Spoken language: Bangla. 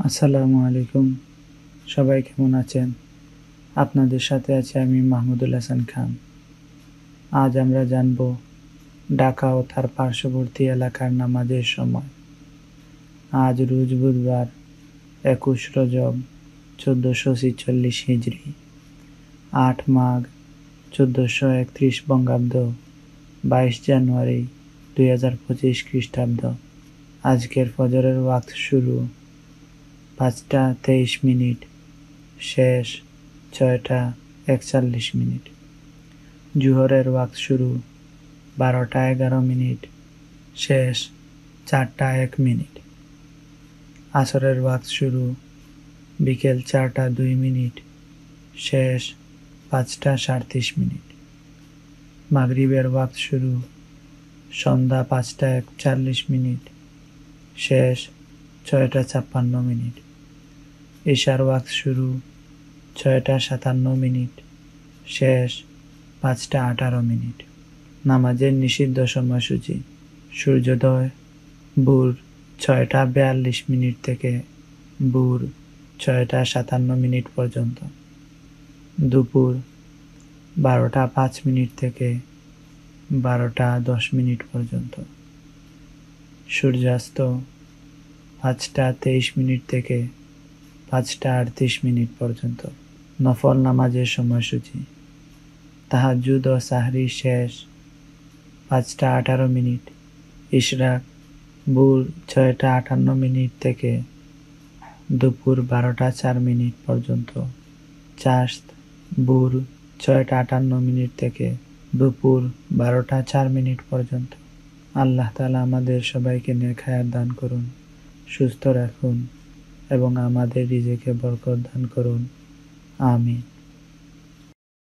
আসসালামু আলাইকুম। সবাই কেমন আছেন? আপনাদের সাথে আছি আমি মাহমুদুল হাসান খান। আজ আমরা জানব ঢাকা ও তার পার্শ্ববর্তী এলাকার নামাজের সময়। আজ রোজ বুধবার ২১ রজব ১৪৪৬ হিজরি, ৮ মাঘ ১৪৩১ বঙ্গাব্দ, ২২ জানুয়ারি ২০২৫ খ্রিস্টাব্দ। আজকের ফজরের ওয়াক্ত শুরু ৫টা ২৩ মিনিট, শেষ ৬টা ৪১ মিনিট। জোহরের ওয়াক্ত শুরু ১২টা ১১ মিনিট, শেষ ৪টা ১ মিনিট। আসরের ওয়াক্ত শুরু বিকেল ৪টা ২ মিনিট, শেষ ৫টা ৩৭ মিনিট। মাগরিবের ওয়াক্ত শুরু সন্ধ্যা ৫টা ৪১ মিনিট, শেষ ৬টা ৫৬ মিনিট। ইশার ওয়াক্ত শুরু ৬টা ৫৭ মিনিট, শেষ ৫টা ১৮ মিনিট। নামাজের নিষিদ্ধ সময়সূচি: সূর্যোদয় ভোর ৬টা ৪২ মিনিট থেকে ভোর ৬টা ৫৭ মিনিট পর্যন্ত, দুপুর ১২টা ৫ মিনিট থেকে ১২টা ১০ মিনিট পর্যন্ত, সূর্যাস্ত ৫টা ২৩ মিনিট থেকে ৫টা ৩৮ মিনিট পর্যন্ত। নফল নামাজের সময়সূচি: তাহাজ্জুদ ও সাহরি শেষ ৫টা ১৮ মিনিট, ইশরাক ভোর ৬টা ৫৮ মিনিট থেকে দুপুর ১২টা ৪ মিনিট পর্যন্ত, চাশত ভোর ৬টা ৫৮ মিনিট থেকে দুপুর ১২টা ৪ মিনিট পর্যন্ত। আল্লাহ তাআলা আমাদের সবাইকে নেক হায়াত দান করুন, সুস্থ রাখুন এবং আমাদের রিজিকে বরকত দান করুন। আমিন।